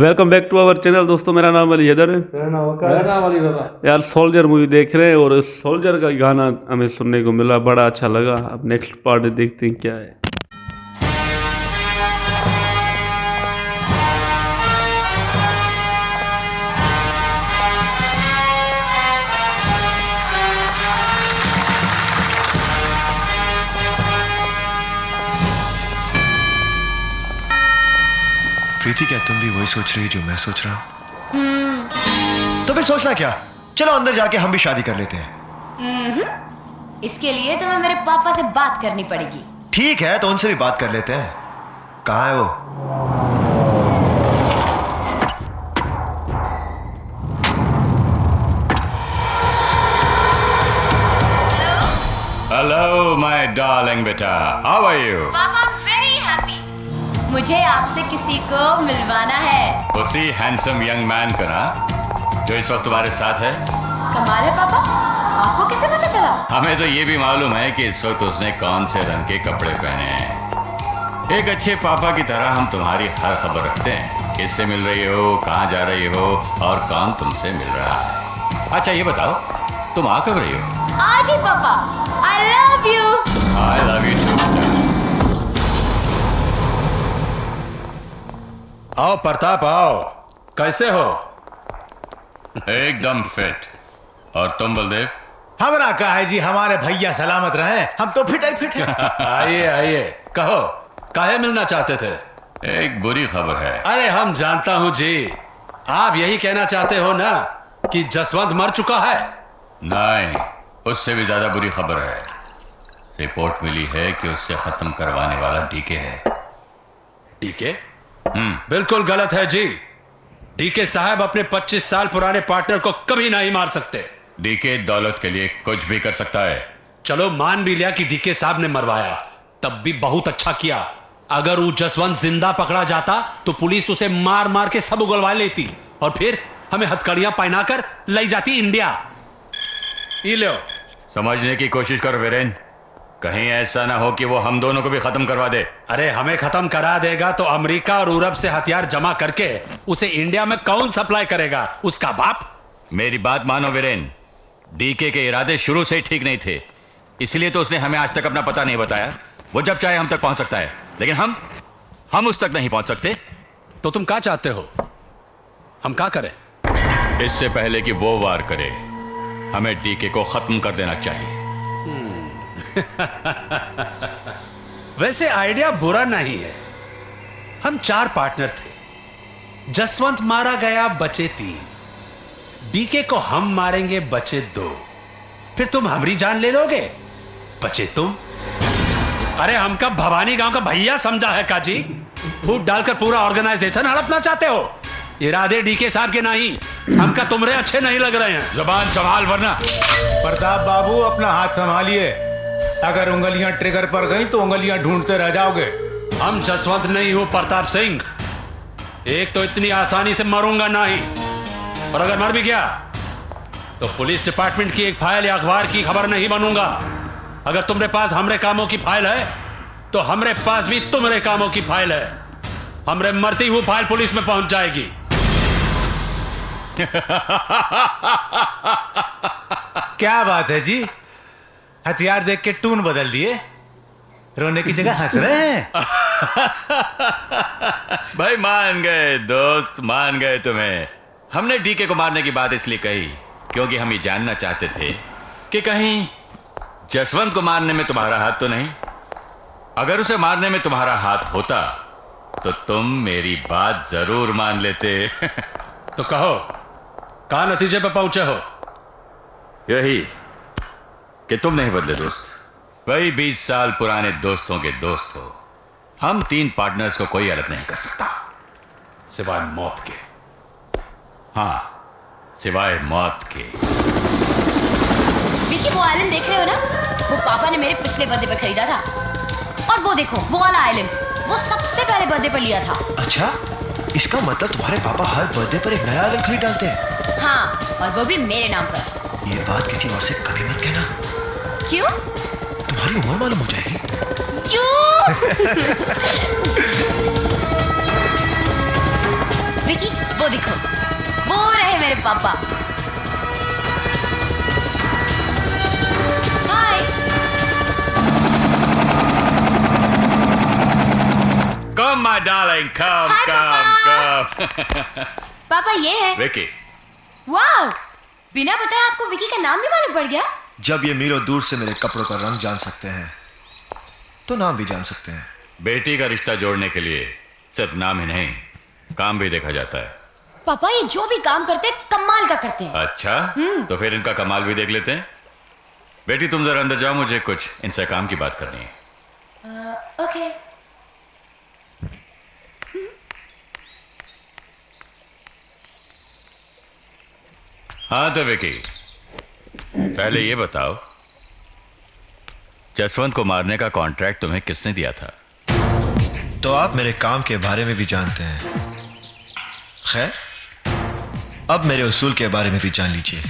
Welcome back to our channel दोस्तों। मेरा नाम अली हैदर है। मेरा नाम अली बाबा। यार सोल्जर मूवी देख रहे हैं और सोल्जर का गाना हमें सुनने को मिला, बड़ा अच्छा लगा। अब नेक्स्ट पार्ट देखते हैं क्या है। प्रीति, क्या तुम भी वही सोच रही जो मैं सोच रहा हूँ? तो फिर सोचना क्या, चलो अंदर जाके हम भी शादी कर लेते हैं। इसके लिए तुम्हें मेरे पापा से बात करनी पड़ेगी। ठीक है, तो उनसे भी बात कर लेते हैं। कहाँ है वो? Hello, my darling beta. How are you? पापा, I'm very happy. मुझे आपसे किसी को मिलवाना है। उसी हैंडसम यंग मैन का ना, जो इस वक्त तुम्हारे साथ है। कमाल है पापा, आपको कैसे पता चला? हमें तो ये भी मालूम है कि इस वक्त उसने कौन से रंग के कपड़े पहने हैं। एक अच्छे पापा की तरह हम तुम्हारी हर खबर रखते हैं। किससे मिल रही हो, कहाँ जा रही हो और कौन तुमसे मिल रहा है। अच्छा ये बताओ, तुम आ कब रही हो? आज ही पापा। I love you. I love you too. आओ प्रताप, आओ। कैसे हो? एकदम फिट। और तुम बलदेव? हमरा का है जी, हमारे भैया सलामत रहे, हम तो फिट हैं। आइए आइए, कहो काहे मिलना चाहते थे? एक बुरी खबर है। अरे हम जानता हूँ जी, आप यही कहना चाहते हो ना कि जसवंत मर चुका है? नहीं, उससे भी ज्यादा बुरी खबर है। रिपोर्ट मिली है कि उससे खत्म करवाने वाला डीके है। डीके? बिल्कुल गलत है जी। डीके साहब अपने 25 साल पुराने पार्टनर को कभी नहीं मार सकते। डीके दौलत के लिए कुछ भी कर सकता है। चलो मान भी लिया कि डीके साहब ने मरवाया, तब भी बहुत अच्छा किया। अगर वो जसवंत जिंदा पकड़ा जाता तो पुलिस उसे मार मार के सब उगलवा लेती और फिर हमें हथकड़ियां पहनाकर ले जाती इंडिया। ये लो। समझने की कोशिश कर वीरेन, कहीं ऐसा ना हो कि वो हम दोनों को भी खत्म करवा दे। अरे हमें खत्म करा देगा तो अमेरिका और यूरोप से हथियार जमा करके उसे इंडिया में कौन सप्लाई करेगा? उसका बाप। मेरी बात मानो वीरेन, डीके के इरादे शुरू से ही ठीक नहीं थे, इसलिए तो उसने हमें आज तक अपना पता नहीं बताया। वो जब चाहे हम तक पहुंच सकता है, लेकिन हम उस तक नहीं पहुंच सकते। तो तुम क्या चाहते हो, हम क्या करें? इससे पहले कि वो वार करे, हमें डीके को खत्म कर देना चाहिए। वैसे आइडिया बुरा नहीं है। हम 4 पार्टनर थे, जसवंत मारा गया, बचे 3। डीके को हम मारेंगे, बचे 2। फिर तुम हमारी जान ले लोगे, बचे तुम। अरे हमका भवानी गांव का भैया समझा है काजी? फूट डालकर पूरा ऑर्गेनाइजेशन हड़पना चाहते हो? इरादे डीके साहब के नहीं, हमका तुमरे अच्छे नहीं लग रहे हैं। जबान संभाल वरना। प्रताप बाबू, अपना हाथ संभालिए। अगर उंगलियां ट्रिगर पर गई तो उंगलियां ढूंढते रह जाओगे। हम जसवंत नहीं हो प्रताप सिंह। एक तो इतनी आसानी से मरूंगा नहीं, और अगर मर भी गया तो पुलिस डिपार्टमेंट की एक फाइल या अखबार की खबर नहीं बनूंगा। अगर तुम्हारे पास हमरे कामों की फाइल है तो हमरे पास भी तुम्हारे कामों की फाइल है। हमरे मरती हुई फाइल पुलिस में पहुंच जाएगी। क्या बात है जी, हथियार देख के टून बदल दिए, रोने की जगह हंस रहे हैं। भाई मान गए दोस्त, मान गए तुम्हें। हमने डीके को मारने की बात इसलिए कही क्योंकि हम ये जानना चाहते थे कि कहीं जसवंत को मारने में तुम्हारा हाथ तो नहीं। अगर उसे मारने में तुम्हारा हाथ होता तो तुम मेरी बात जरूर मान लेते। तो कहो, कहां नतीजे पर पहुंचे हो? यही कि तुम नहीं बदले दोस्त। वही 20 साल पुराने दोस्तों के दोस्त हो। हम 3 पार्टनर्स को कोई अलग नहीं कर सकता, सिवाय मौत के। हाँ, सिवाय मौत के। विकी, वो आइलैंड देख रहे हो ना? वो पापा ने मेरे पिछले बर्थडे पर खरीदा था। और वो देखो, वो वाला आइलैंड, वो सबसे पहले बर्थडे पर लिया था। अच्छा, इसका मतलब तुम्हारे पापा हर बर्थडे पर एक नया आइलैंड खरीद डालते हैं? हाँ, और वो भी मेरे नाम पर। ये बात किसी और से कभी मत कहना। क्यों? तुम्हारी उम्र मालूम हो जाएगी। क्यों? विकी, वो देखो, वो रहे मेरे पापा। हाय। Come my darling, come, Hi, come, come. पापा ये है। विकी, वाओ, बिना बताए आपको विकी का नाम भी मालूम पड़ गया? जब ये मीलों दूर से मेरे कपड़ों का रंग जान सकते हैं तो नाम भी जान सकते हैं। बेटी का रिश्ता जोड़ने के लिए सिर्फ नाम ही नहीं, काम भी देखा जाता है। पापा ये जो भी काम करते हैं कमाल का करते हैं। अच्छा, तो फिर इनका कमाल भी देख लेते हैं। बेटी तुम जरा अंदर जाओ, मुझे कुछ इनसे काम की बात करनी है। ओके। हाँ तो विकी, पहले ये बताओ, जसवंत को मारने का कॉन्ट्रैक्ट तुम्हें किसने दिया था? तो आप मेरे काम के बारे में भी जानते हैं। खैर, अब मेरे उसूल के बारे में भी जान लीजिए।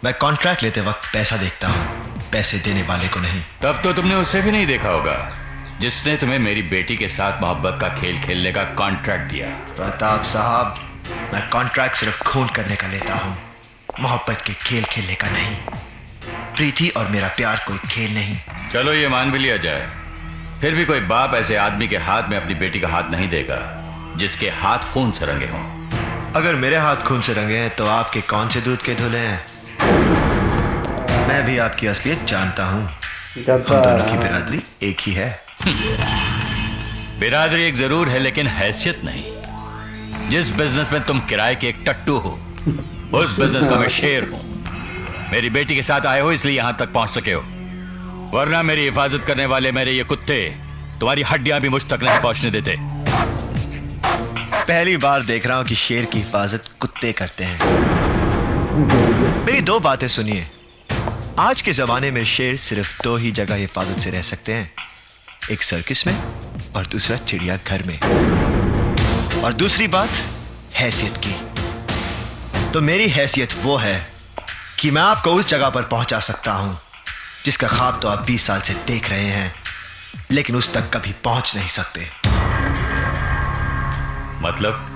मैं कॉन्ट्रैक्ट लेते वक्त पैसा देखता हूं, पैसे देने वाले को नहीं। तब तो तुमने उसे भी नहीं देखा होगा जिसने तुम्हें मेरी बेटी के साथ मोहब्बत का खेल खेलने का कॉन्ट्रैक्ट दिया। प्रताप साहब, मैं कॉन्ट्रैक्ट सिर्फ खून करने का लेता हूं, मोहब्बत के खेल खेलने का नहीं। प्रीति और मेरा प्यार कोई खेल नहीं। चलो ये मान भी लिया जाए, फिर भी कोई बाप ऐसे आदमी के हाथ में अपनी बेटी का हाथ नहीं देगा जिसके हाथ खून से रंगे हों। अगर मेरे हाथ खून से रंगे हैं तो आपके कौन से दूध के धुले हैं? मैं भी आपकी असलियत जानता हूं। हम दोनों की बिरादरी एक ही है। बिरादरी एक जरूर है, लेकिन हैसियत नहीं। जिस बिजनेस में तुम किराए के एक टट्टू हो, उस बिजनेस का मैं शेर हूं। मेरी बेटी के साथ आए हो इसलिए यहां तक पहुंच सके हो, वरना मेरी हिफाजत करने वाले मेरे ये कुत्ते तुम्हारी हड्डियां भी मुझ तक नहीं पहुंचने देते। पहली बार देख रहा हूं कि शेर की हिफाजत कुत्ते करते हैं। मेरी दो बातें सुनिए। आज के जमाने में शेर सिर्फ दो ही जगह हिफाजत से रह सकते हैं, एक सर्कस में और दूसरा चिड़ियाघर में। और दूसरी बात हैसियत की। तो मेरी हैसियत वो है कि मैं आपको उस जगह पर पहुंचा सकता हूं जिसका ख्वाब तो आप 20 साल से देख रहे हैं, लेकिन उस तक कभी पहुंच नहीं सकते। मतलब?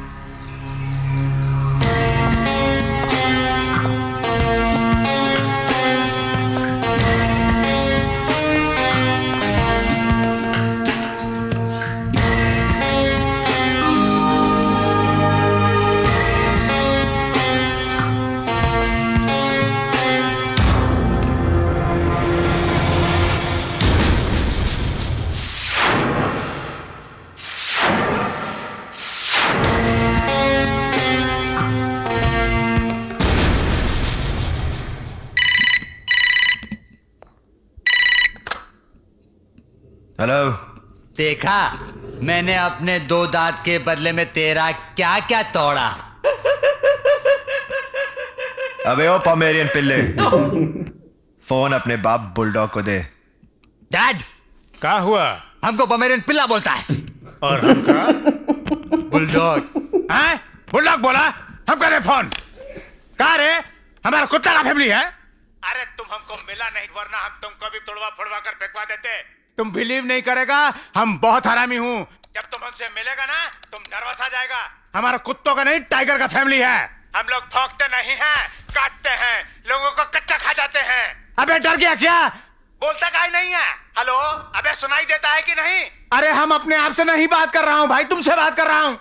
हेलो। देखा मैंने अपने 2 दांत के बदले में तेरा क्या क्या तोड़ा। अबे ओ पमेरियन पिल्ले, फोन अपने बाप बुलडॉग को दे। डैड, क्या हुआ? हमको पमेरियन पिल्ला बोलता है। और हमका बुलडॉग। हैं? बुलडॉग बोला? हम करे फोन? कहा रे? हमारा कुत्ता का फैमिली है? अरे तुम हमको मिला नहीं, वरना हम तुमको भी तोड़वा फोड़वा कर फेंकवा देते। तुम बिलीव नहीं करेगा, हम बहुत हरामी हूँ। जब तुम हमसे मिलेगा ना, तुम नर्वस आ जाएगा। हमारा कुत्तों का नहीं, टाइगर का फैमिली है। हम लोग भौंकते नहीं हैं, काटते हैं, लोगों को कच्चा खा जाते हैं। अबे डर गया क्या? बोलता काहे नहीं है? हेलो, अबे सुनाई देता है कि नहीं? अरे हम अपने आप से नहीं बात कर रहा हूँ भाई, तुमसे बात कर रहा हूँ।